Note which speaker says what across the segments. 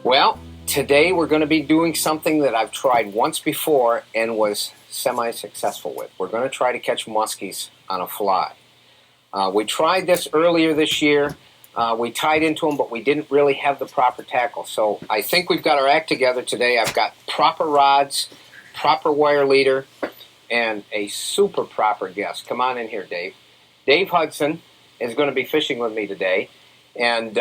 Speaker 1: Well, today we're going to be doing something that I've tried once before and was semi-successful with. We're going to try to catch muskies on a fly. We tried this earlier this year. We tied into them, but we didn't really have the proper tackle. So I think we've got our act together today. I've got proper rods, proper wire leader, and a super proper guest. Come on in here, Dave. Dave Hudson is going to be fishing with me today. And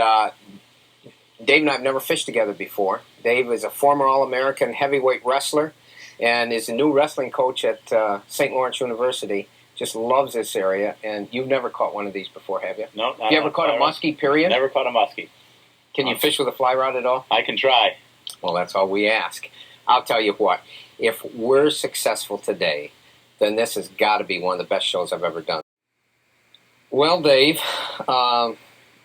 Speaker 1: Dave and I have never fished together before. Dave is a former All-American heavyweight wrestler and is a new wrestling coach at St. Lawrence University. Just loves this area. And you've never caught one of these before, have you?
Speaker 2: No.
Speaker 1: Have you ever caught a muskie, period?
Speaker 2: Never caught a muskie.
Speaker 1: Can you fish with a fly rod at all?
Speaker 2: I can try.
Speaker 1: Well, that's all we ask. I'll tell you what. If we're successful today, then this has got to be one of the best shows I've ever done. Well, Dave,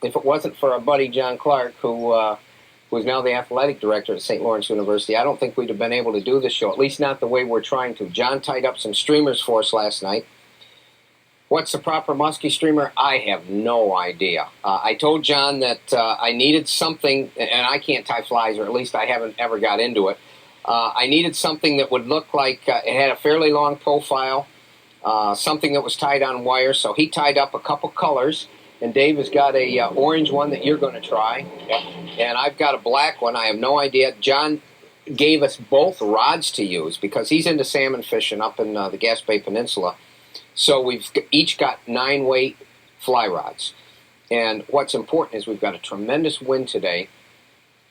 Speaker 1: if it wasn't for our buddy John Clark, who's now the athletic director at St. Lawrence University, I don't think we'd have been able to do this show, at least not the way we're trying to. John tied up some streamers for us last night. What's the proper muskie streamer? I have no idea. I told John that I needed something, and I can't tie flies, or at least I haven't ever got into it. I needed something that would look like it had a fairly long profile, something that was tied on wire. So he tied up a couple colors, and Dave has got a orange one that you're going to try, and I've got a black one. I have no idea. John gave us both rods to use because he's into salmon fishing up in the Gaspé Peninsula. So we've each got 9-weight fly rods. And what's important is we've got a tremendous wind today,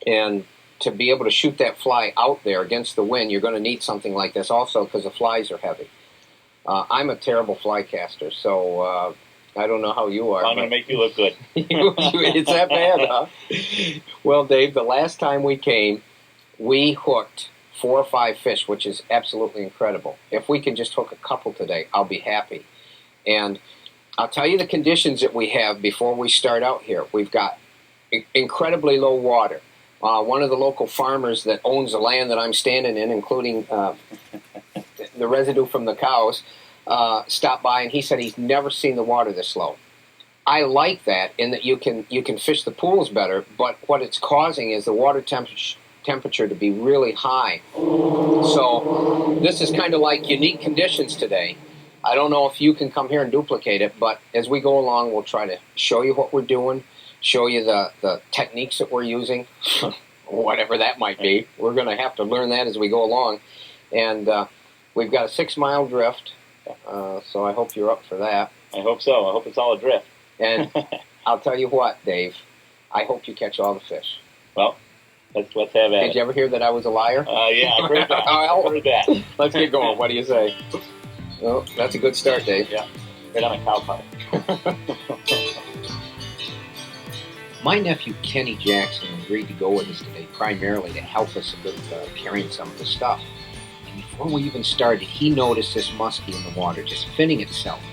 Speaker 1: and to be able to shoot that fly out there against the wind, you're going to need something like this also because the flies are heavy. I'm a terrible fly caster, so I don't know how you are.
Speaker 2: I'm going to make you look good.
Speaker 1: It's that bad, huh? Well, Dave, the last time we came, we hooked 4 or 5 fish, which is absolutely incredible. If we can just hook a couple today, I'll be happy. And I'll tell you the conditions that we have before we start out here. We've got incredibly low water. One of the local farmers that owns the land that I'm standing in, including the residue from the cows, stopped by, and he said he's never seen the water this low. I like that in that you can fish the pools better, but what it's causing is the water temperature to be really high. So this is kind of like unique conditions today. I don't know if you can come here and duplicate it, but as we go along, we'll try to show you what we're doing, show you the techniques that we're using, whatever that might be. We're going to have to learn that as we go along. And we've got a 6-mile drift, so I hope you're up for that.
Speaker 2: I hope so. I hope it's all a drift.
Speaker 1: And I'll tell you what, Dave, I hope you catch all the fish.
Speaker 2: Well, let's have at it.
Speaker 1: Did you ever hear that I was a liar?
Speaker 2: Yeah, I heard that. I heard that.
Speaker 1: Let's get going. What do you say? Well, that's a good start, Dave.
Speaker 2: Yeah, right on a cow pipe.
Speaker 1: My nephew, Kenny Jackson, agreed to go with us today, primarily to help us with carrying some of the stuff. And before we even started, he noticed this muskie in the water just finning itself.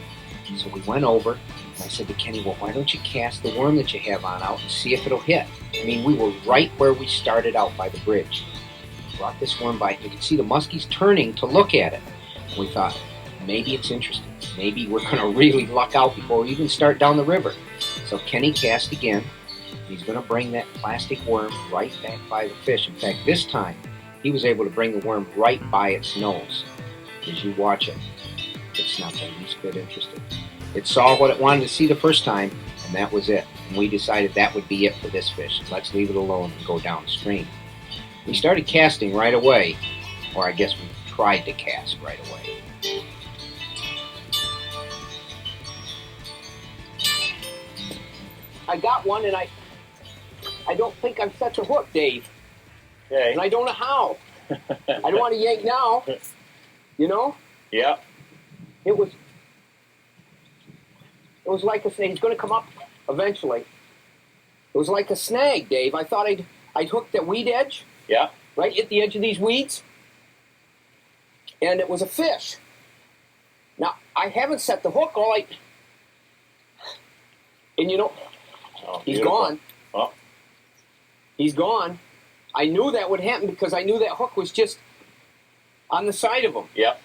Speaker 1: So we went over, and I said to Kenny, well, why don't you cast the worm that you have on out and see if it'll hit? I mean, we were right where we started out by the bridge. We brought this worm by, and you can see the muskie's turning to look at it. And we thought, maybe it's interesting. Maybe we're going to really luck out before we even start down the river. So Kenny cast again. He's going to bring that plastic worm right back by the fish. In fact, this time, he was able to bring the worm right by its nose. As you watch it, it's not the least bit interested. It saw what it wanted to see the first time, and that was it. And we decided that would be it for this fish. Let's leave it alone and go downstream. We started casting right away, or I guess we tried to cast right away. I got one, and I don't think I've set the hook, Dave.
Speaker 2: Okay.
Speaker 1: And I don't know how. I don't want to yank now. You know?
Speaker 2: Yeah.
Speaker 1: It was like a snake. He's going to come up eventually. It was like a snag, Dave. I thought I'd hooked that weed edge.
Speaker 2: Yeah.
Speaker 1: Right at the edge of these weeds. And it was a fish. Now, I haven't set the hook. And you know, he's gone.
Speaker 2: Oh.
Speaker 1: He's gone. I knew that would happen because I knew that hook was just on the side of him.
Speaker 2: Yep.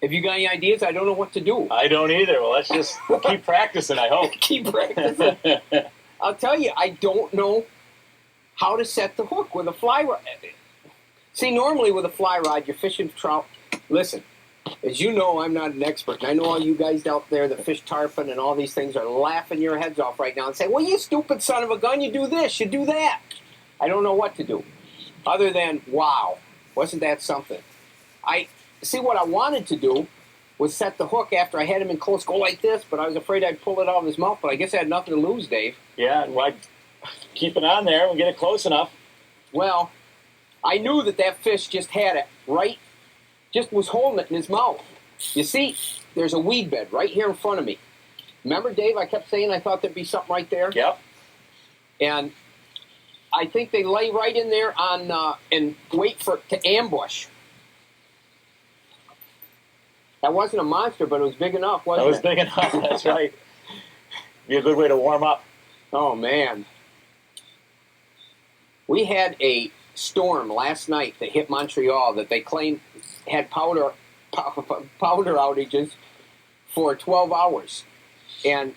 Speaker 1: Have you got any ideas? I don't know what to do.
Speaker 2: I don't either. Well, let's just keep practicing, I hope.
Speaker 1: Keep practicing. I'll tell you, I don't know how to set the hook with a fly rod. See, normally with a fly rod, you're fishing trout. Listen, as you know, I'm not an expert, and I know all you guys out there that fish tarpon and all these things are laughing your heads off right now and saying, well, you stupid son of a gun, you do this, you do that. I don't know what to do, other than, wow, wasn't that something? See, what I wanted to do was set the hook after I had him in close, go like this, but I was afraid I'd pull it out of his mouth, but I guess I had nothing to lose, Dave.
Speaker 2: Yeah, well, keep it on there and get it close enough.
Speaker 1: Well, I knew that fish just had it right, just was holding it in his mouth. You see, there's a weed bed right here in front of me. Remember, Dave, I kept saying I thought there'd be something right there?
Speaker 2: Yep.
Speaker 1: And I think they lay right in there and wait to ambush. That wasn't a monster, but it was big enough, wasn't it?
Speaker 2: It was big enough, that's right. Be a good way to warm up.
Speaker 1: Oh, man. We had a storm last night that hit Montreal that they claimed had powder outages for 12 hours. And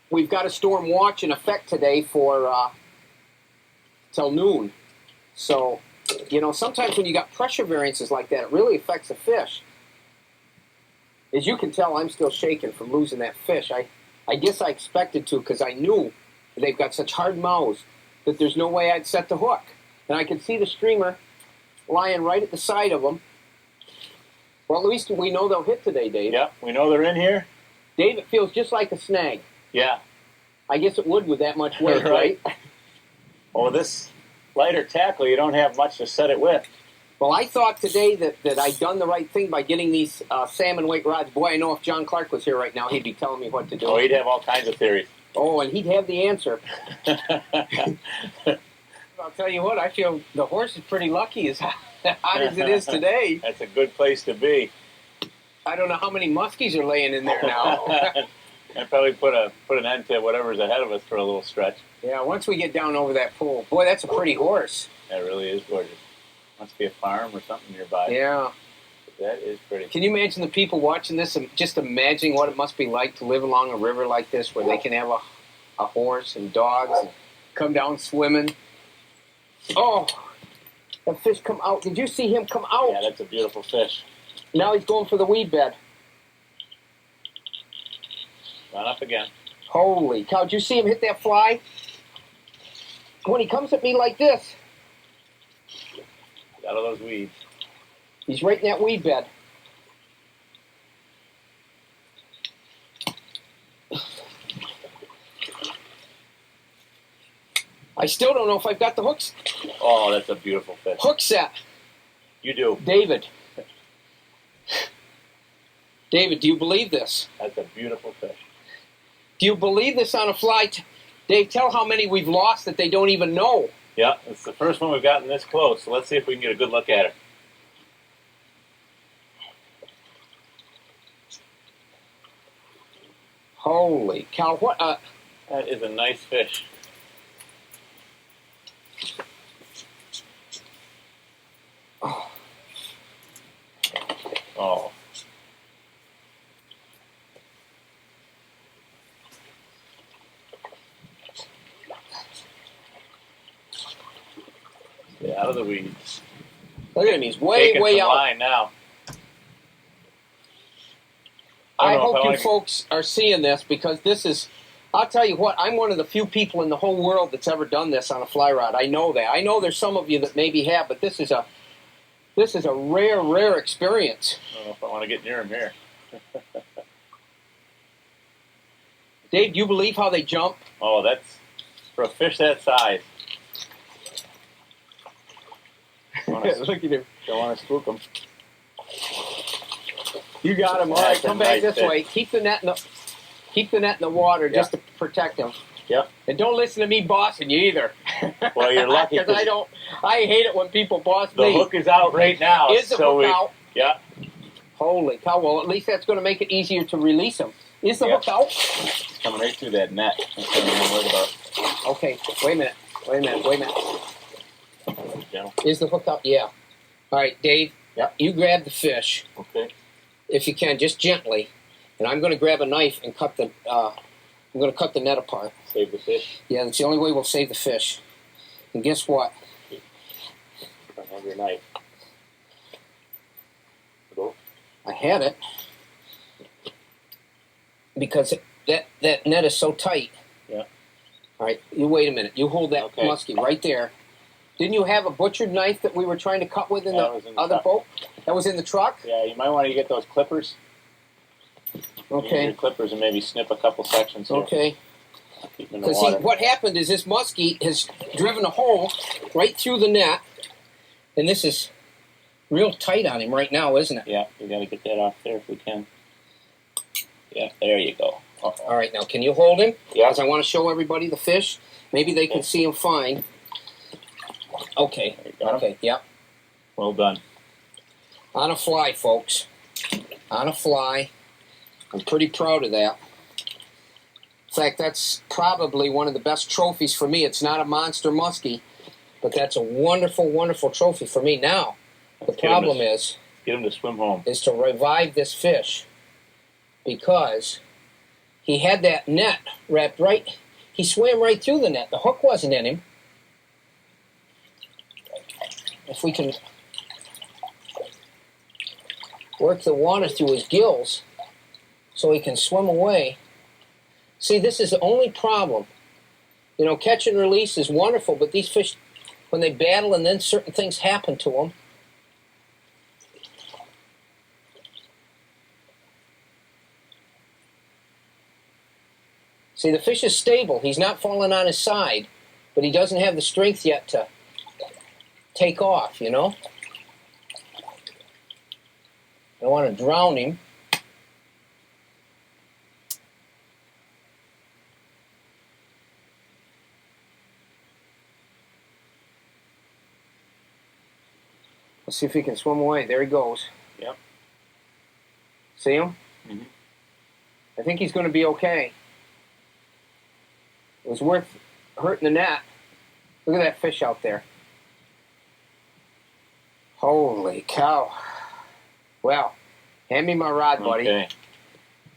Speaker 1: we've got a storm watch in effect today for till noon. So, sometimes when you got pressure variances like that, it really affects the fish. As you can tell, I'm still shaking from losing that fish. I guess I expected to because I knew they've got such hard mouths that there's no way I'd set the hook. And I could see the streamer lying right at the side of them. Well, at least we know they'll hit today, Dave.
Speaker 2: Yeah, we know they're in here.
Speaker 1: Dave, it feels just like a snag.
Speaker 2: Yeah.
Speaker 1: I guess it would with that much weight, right?
Speaker 2: Well, with this lighter tackle, you don't have much to set it with.
Speaker 1: Well, I thought today that I'd done the right thing by getting these salmon weight rods. Boy, I know if John Clark was here right now, he'd be telling me what to do.
Speaker 2: Oh, he'd have all kinds of theories.
Speaker 1: Oh, and he'd have the answer. I'll tell you what, I feel the horse is pretty lucky as hot as it is today.
Speaker 2: That's a good place to be.
Speaker 1: I don't know how many muskies are laying in there now.
Speaker 2: And probably put an end to whatever's ahead of us for a little stretch.
Speaker 1: Yeah, once we get down over that pool. Boy, that's a pretty horse.
Speaker 2: That really is gorgeous. Must be a farm or something nearby.
Speaker 1: Yeah.
Speaker 2: That is pretty.
Speaker 1: Can you imagine the people watching this and just imagining what it must be like to live along a river like this where they can have a horse and dogs and come down swimming? Oh, that fish come out. Did you see him come out?
Speaker 2: Yeah, that's a beautiful fish.
Speaker 1: Now he's going for the weed bed.
Speaker 2: Run up again.
Speaker 1: Holy cow, did you see him hit that fly? When he comes at me like this.
Speaker 2: Out of those weeds.
Speaker 1: He's right in that weed bed. I still don't know if I've got the hooks.
Speaker 2: Oh, that's a beautiful fish.
Speaker 1: Hook set.
Speaker 2: You do.
Speaker 1: David. David, do you believe this?
Speaker 2: That's a beautiful fish.
Speaker 1: Do you believe this on a fly? Dave, tell how many we've lost that they don't even know.
Speaker 2: Yeah, it's the first one we've gotten this close, so let's see if we can get a good look at it.
Speaker 1: Holy cow, what
Speaker 2: That is a nice fish.
Speaker 1: Oh.
Speaker 2: Oh. Get out of the weeds.
Speaker 1: Look at him, he's way out.
Speaker 2: Line now.
Speaker 1: I hope you folks are seeing this because this is, I'll tell you what, I'm one of the few people in the whole world that's ever done this on a fly rod. I know that. I know there's some of you that maybe have, but this is a rare experience.
Speaker 2: I don't know if I want to get near him here.
Speaker 1: Dave, do you believe how they jump?
Speaker 2: Oh, that's, for a fish that size.
Speaker 1: Look at him.
Speaker 2: Don't want to spook him.
Speaker 1: You got him. All right, come back this way. Keep the net in the water just to protect him.
Speaker 2: Yep.
Speaker 1: And don't listen to me bossing you either.
Speaker 2: Well, you're lucky.
Speaker 1: Because I hate it when people boss me.
Speaker 2: The hook is out right now.
Speaker 1: Is the hook out?
Speaker 2: Yeah.
Speaker 1: Holy cow. Well, at least that's going to make it easier to release him. Is the hook out?
Speaker 2: It's coming right through that net. That's what I'm worried about.
Speaker 1: Okay, wait a minute.
Speaker 2: Gentle.
Speaker 1: Is the hook out? Yeah. All right, Dave.
Speaker 2: Yeah.
Speaker 1: You grab the fish.
Speaker 2: Okay.
Speaker 1: If you can, just gently. And I'm going to grab a knife and cut the net apart.
Speaker 2: Save the fish.
Speaker 1: Yeah, that's the only way we'll save the fish. And guess what?
Speaker 2: Don't have your knife. Go.
Speaker 1: I had it because that net is so tight.
Speaker 2: Yeah.
Speaker 1: All right, you wait a minute. You hold that muskie right there. Didn't you have a butchered knife that we were trying to cut with in the other boat? That was in the truck?
Speaker 2: Yeah, you might want to get those clippers.
Speaker 1: Okay.
Speaker 2: Your clippers and maybe snip a couple sections here.
Speaker 1: Okay. Because what happened is this muskie has driven a hole right through the net, and this is real tight on him right now, isn't it?
Speaker 2: Yeah, we got to get that off there if we can. Yeah, there you go.
Speaker 1: All right, now can you hold him?
Speaker 2: Yeah.
Speaker 1: Because I want to show everybody the fish. Maybe they can see him fine. Okay. Okay, yep.
Speaker 2: Well done.
Speaker 1: On a fly, folks. On a fly. I'm pretty proud of that. In fact, that's probably one of the best trophies for me. It's not a monster muskie, but that's a wonderful, wonderful trophy for me. Now, the problem is...
Speaker 2: Get him to swim home.
Speaker 1: ...is to revive this fish because he had that net wrapped right... He swam right through the net. The hook wasn't in him. If we can work the water through his gills so he can swim away. See, this is the only problem. You know, catch and release is wonderful, but these fish, when they battle and then certain things happen to them, see, the fish is stable. He's not falling on his side, but he doesn't have the strength yet to take off, you know? I want to drown him. Let's see if he can swim away. There he goes.
Speaker 2: Yep.
Speaker 1: See him?
Speaker 2: Mm-hmm.
Speaker 1: I think he's going to be okay. It was worth hurting the net. Look at that fish out there. Holy cow. Well, hand me my rod, buddy.
Speaker 2: Okay.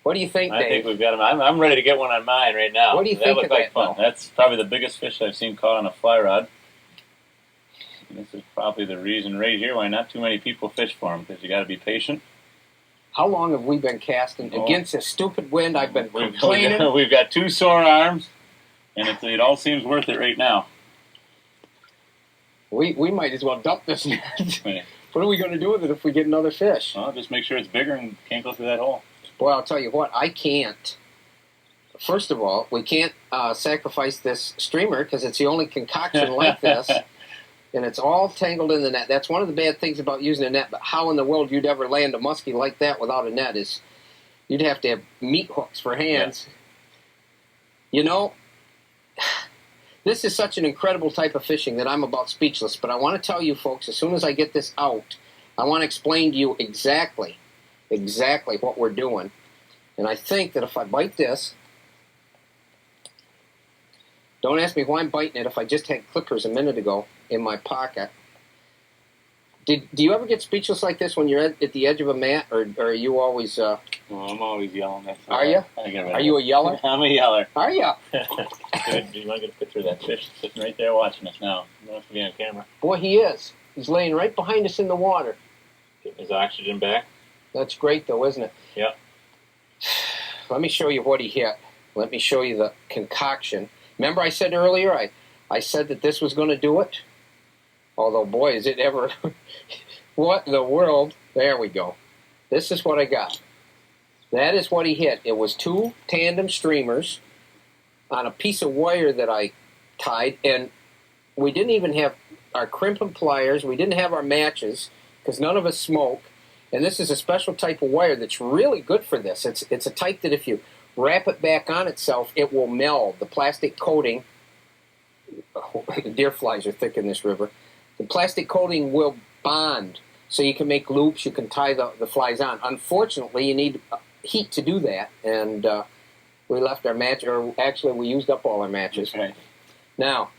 Speaker 1: What do you think, Dave?
Speaker 2: I think we've got him. I'm ready to get one on mine right now.
Speaker 1: What do you think of
Speaker 2: that? Fun.
Speaker 1: Though?
Speaker 2: That's probably the biggest fish I've seen caught on a fly rod. And this is probably the reason right here why not too many people fish for them, because you got to be patient.
Speaker 1: How long have we been casting against this stupid wind? I've been complaining.
Speaker 2: We've got 2 sore arms, and it all seems worth it right now.
Speaker 1: We might as well dump this net. What are we going to do with it if we get another fish?
Speaker 2: Well, just make sure it's bigger and can't go through that hole.
Speaker 1: Boy, I'll tell you what, I can't. First of all, we can't sacrifice this streamer because it's the only concoction like this, and it's all tangled in the net. That's one of the bad things about using a net, but how in the world you'd ever land a muskie like that without a net is you'd have to have meat hooks for hands. Yeah. You know, this is such an incredible type of fishing that I'm about speechless, but I want to tell you folks, as soon as I get this out, I want to explain to you exactly what we're doing. And I think that if I bite this, don't ask me why I'm biting it if I just had clippers a minute ago in my pocket. Do you ever get speechless like this when you're at the edge of a mat, or are you always...
Speaker 2: Well, I'm always yelling.
Speaker 1: Are you? Are you a yeller?
Speaker 2: I'm a yeller.
Speaker 1: Are you?
Speaker 2: Good. You want to get a picture of that fish sitting right there watching us now? You don't have to be on camera.
Speaker 1: Boy, he is. He's laying right behind us in the water.
Speaker 2: Getting his oxygen back.
Speaker 1: That's great, though, isn't it?
Speaker 2: Yeah.
Speaker 1: Let me show you what he hit. Let me show you the concoction. Remember I said earlier, I said that this was going to do it? Although, boy, is it ever... What in the world? There we go. This is what I got. That is what he hit. It was 2 tandem streamers on a piece of wire that I tied, and we didn't even have our crimp and pliers. We didn't have our matches because none of us smoke. And this is a special type of wire that's really good for this. It's a type that if you wrap it back on itself, it will meld. The plastic coating, the deer flies are thick in this river, the plastic coating will bond. So you can make loops, you can tie the flies on. Unfortunately, you need heat to do that, and we left our match, or actually we used up all our matches.
Speaker 2: Okay.
Speaker 1: Now,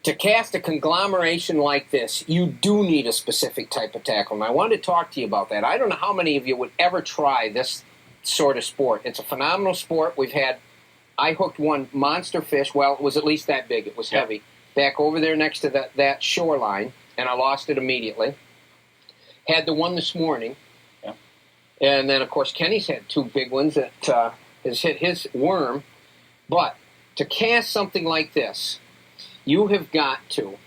Speaker 1: to cast a conglomeration like this, you do need a specific type of tackle. And I wanted to talk to you about that. I don't know how many of you would ever try this sort of sport. It's a phenomenal sport. I hooked one monster fish. Well, it was at least that big. It was heavy. back over there next to that shoreline, and I lost it immediately. Had the one this morning.
Speaker 2: Yeah.
Speaker 1: And then, of course, Kenny's had 2 big ones that has hit his worm. But to cast something like this, you have got to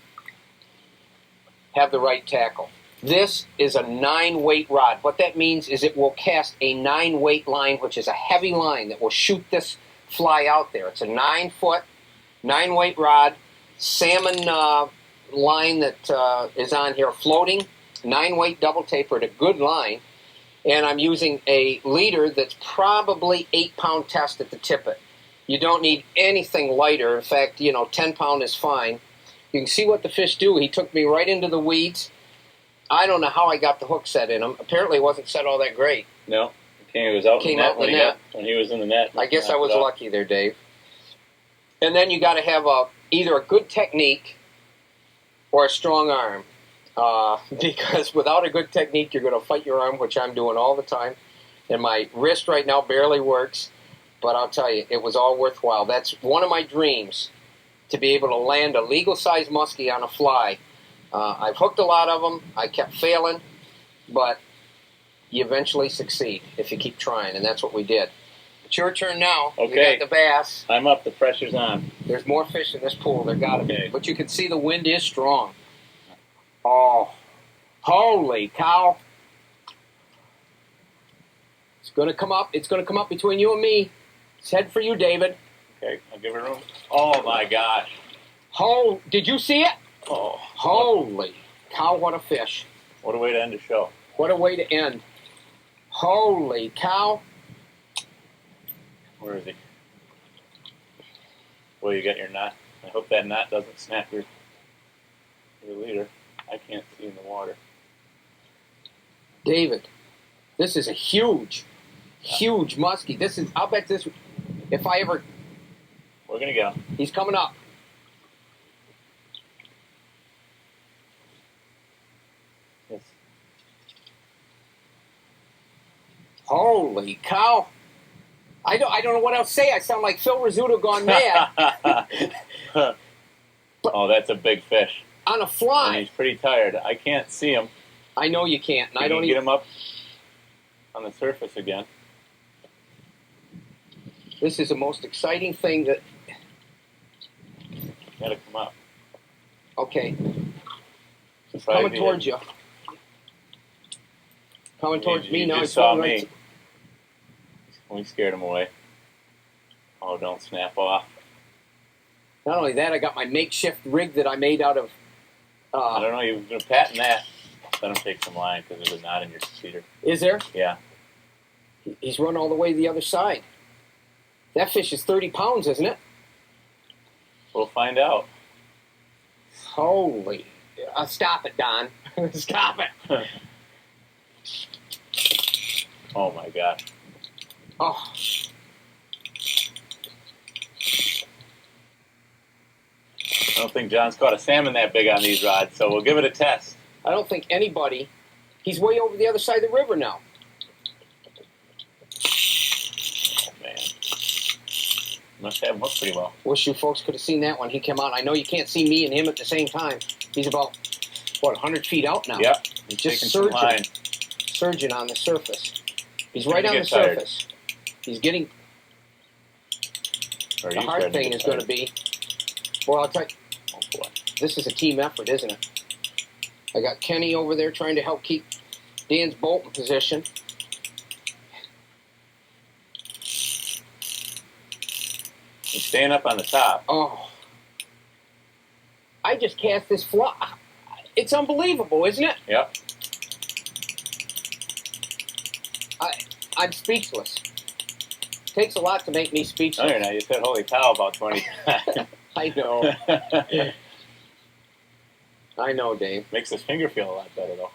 Speaker 1: have the right tackle. This is a 9-weight rod. What that means is it will cast a 9-weight line, which is a heavy line that will shoot this fly out there. It's a 9-foot, 9-weight rod, salmon line that is on here floating, 9-weight double tapered, a good line. And I'm using a leader that's probably 8-pound test at the tippet. You don't need anything lighter. In fact, 10-pound is fine. You can see what the fish do. He took me right into the weeds. I don't know how I got the hook set in him. Apparently it wasn't set all that great.
Speaker 2: No, it was out in the net when he was in the net.
Speaker 1: I guess I was lucky there, Dave. And then you got to have either a good technique or a strong arm. Because without a good technique, you're going to fight your arm, which I'm doing all the time. And my wrist right now barely works. But I'll tell you, it was all worthwhile. That's one of my dreams, to be able to land a legal-sized muskie on a fly. I've hooked a lot of them. I kept failing. But you eventually succeed if you keep trying, and that's what we did. It's your turn now.
Speaker 2: Okay.
Speaker 1: You got the bass.
Speaker 2: I'm up. The pressure's on.
Speaker 1: There's more fish in this pool. There got to be. But you can see the wind is strong. Oh, holy cow. It's going to come up. It's going to come up between you and me. It's head for you, David.
Speaker 2: Okay, I'll give it room. Oh, my gosh.
Speaker 1: Oh, did you see it?
Speaker 2: Oh.
Speaker 1: Holy cow, what a fish.
Speaker 2: What a way to end the show.
Speaker 1: What a way to end. Holy cow.
Speaker 2: Where is he? Well, you got your knot. I hope that knot doesn't snap your leader. I can't see in the water.
Speaker 1: David, this is a huge muskie. I'll bet this, if I ever...
Speaker 2: We're going to go.
Speaker 1: He's coming up.
Speaker 2: Yes.
Speaker 1: Holy cow. I don't know what else to say. I sound like Phil Rizzuto gone mad.
Speaker 2: Oh, that's a big fish.
Speaker 1: On a fly.
Speaker 2: And he's pretty tired. I can't see him.
Speaker 1: I know you can't. And I don't
Speaker 2: get him up on the surface again.
Speaker 1: This is the most exciting thing that...
Speaker 2: Got to come up.
Speaker 1: Okay. He's coming towards you. Coming towards me now.
Speaker 2: He saw me. We scared him away. Oh, don't snap off.
Speaker 1: Not only that, I got my makeshift rig that I made out of...
Speaker 2: I don't know, you've been patting that. Let him take some line because there's a knot in your cedar.
Speaker 1: Is there?
Speaker 2: Yeah.
Speaker 1: He's run all the way to the other side. That fish is 30 pounds, isn't it?
Speaker 2: We'll find out.
Speaker 1: Holy... stop it, Don. Stop it.
Speaker 2: Oh, my God.
Speaker 1: Oh.
Speaker 2: I don't think John's caught a salmon that big on these rods, so we'll give it a test.
Speaker 1: I don't think anybody... He's way over the other side of the river now.
Speaker 2: Oh, man. Must have him hooked pretty well.
Speaker 1: Wish you folks could have seen that when he came out. I know you can't see me and him at the same time. He's about, 100 feet out now?
Speaker 2: Yep.
Speaker 1: He's just surging. Surging on the surface. He's right on the surface. He's getting... The hard thing is going to be... Well, I'll tell you...
Speaker 2: Oh, boy.
Speaker 1: This is a team effort, isn't it? I got Kenny over there trying to help keep Dan's boat in position.
Speaker 2: He's staying up on the top.
Speaker 1: Oh. I just cast this fly. It's unbelievable, isn't it?
Speaker 2: Yep.
Speaker 1: I'm speechless. Takes a lot to make me speechless.
Speaker 2: No, you're not. You said holy cow about 20 times.
Speaker 1: I know. I know, Dave.
Speaker 2: Makes his finger feel a lot better, though.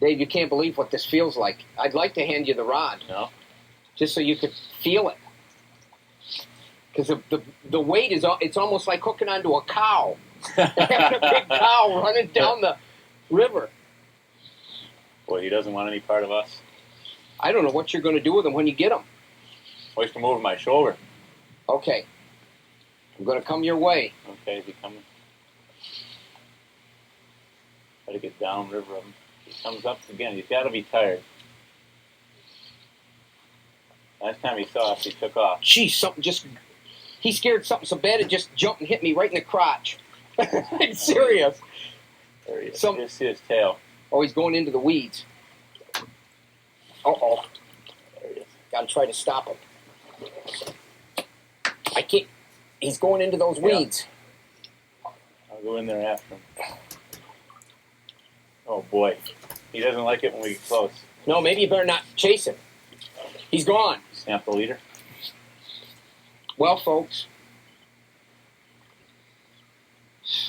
Speaker 1: Dave, you can't believe what this feels like. I'd like to hand you the rod.
Speaker 2: No?
Speaker 1: Just so you could feel it. Because the weight is, it's almost like hooking onto a cow. Having a big cow running down the river.
Speaker 2: Boy, he doesn't want any part of us.
Speaker 1: I don't know what you're going to do with him when you get him.
Speaker 2: Hoist him over my shoulder.
Speaker 1: Okay. I'm going to come your way.
Speaker 2: Okay, is he coming? Try to get downriver of him. He comes up again. He's got to be tired. Last time he saw us, he took off.
Speaker 1: Geez, something just... He scared something so bad it just jumped and hit me right in the crotch. I'm serious.
Speaker 2: There he is. You just see his tail.
Speaker 1: Oh, he's going into the weeds. Uh-oh.
Speaker 2: There he is.
Speaker 1: Got to try to stop him. I can't... He's going into those weeds.
Speaker 2: I'll go in there after him. Oh, boy. He doesn't like it when we get close.
Speaker 1: No, maybe you better not chase him. He's gone.
Speaker 2: Snap the leader.
Speaker 1: Well, folks,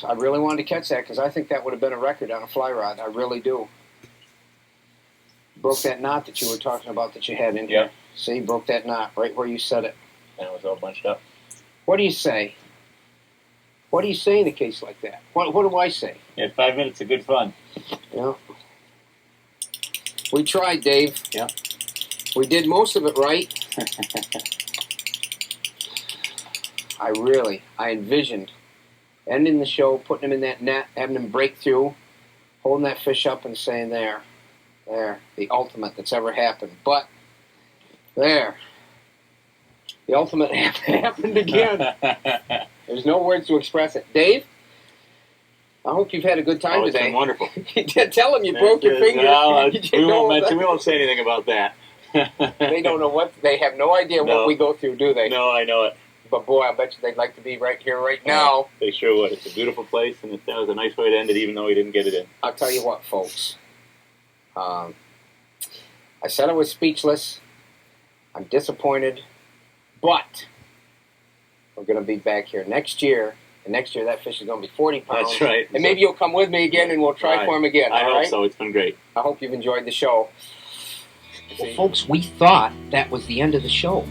Speaker 1: I really wanted to catch that because I think that would have been a record on a fly rod. I really do. Broke that knot that you were talking about that you had in here.
Speaker 2: Yep.
Speaker 1: See, broke that knot right where you said it.
Speaker 2: And it was all bunched up.
Speaker 1: What do you say? What do you say in a case like that? What do I say?
Speaker 2: Yeah, 5 minutes of good fun.
Speaker 1: Yeah. We tried, Dave.
Speaker 2: Yeah.
Speaker 1: We did most of it right. I envisioned ending the show, putting him in that net, having him break through, holding that fish up and saying, there, the ultimate that's ever happened. But, the ultimate happened again. There's no words to express it. Dave, I hope you've had a good time
Speaker 2: it's
Speaker 1: today.
Speaker 2: Been wonderful.
Speaker 1: Tell them you broke your finger.
Speaker 2: We won't say anything about that.
Speaker 1: They don't know what, they have no idea what we go through, do they?
Speaker 2: No, I know it.
Speaker 1: But boy, I bet you they'd like to be right here, right now.
Speaker 2: They sure would. It's a beautiful place, and that was a nice way to end it, even though we didn't get it in.
Speaker 1: I'll tell you what, folks. I said I was speechless. I'm disappointed. But we're going to be back here next year. And next year, that fish is going to be 40 pounds.
Speaker 2: That's right.
Speaker 1: And maybe you'll come with me again, and we'll try for him again.
Speaker 2: I
Speaker 1: all
Speaker 2: hope
Speaker 1: right?
Speaker 2: so. It's been great.
Speaker 1: I hope you've enjoyed the show. Well, folks, we thought that was the end of the show.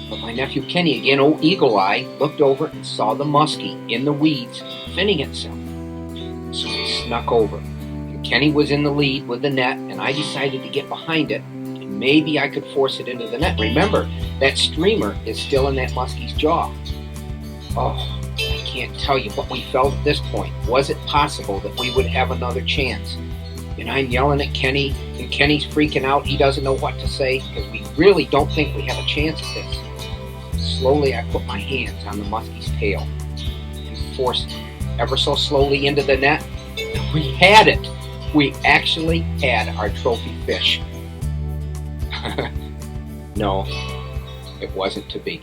Speaker 1: But my nephew Kenny, again, old Eagle Eye, looked over and saw the muskie in the weeds finning itself. So he snuck over. And Kenny was in the lead with the net, and I decided to get behind it. And maybe I could force it into the net. Remember, that streamer is still in that muskie's jaw. Oh, I can't tell you what we felt at this point. Was it possible that we would have another chance? And I'm yelling at Kenny, and Kenny's freaking out. He doesn't know what to say, because we really don't think we have a chance at this. Slowly, I put my hands on the muskie's tail and forced it ever so slowly into the net. And we had it. We actually had our trophy fish. No, it wasn't to be.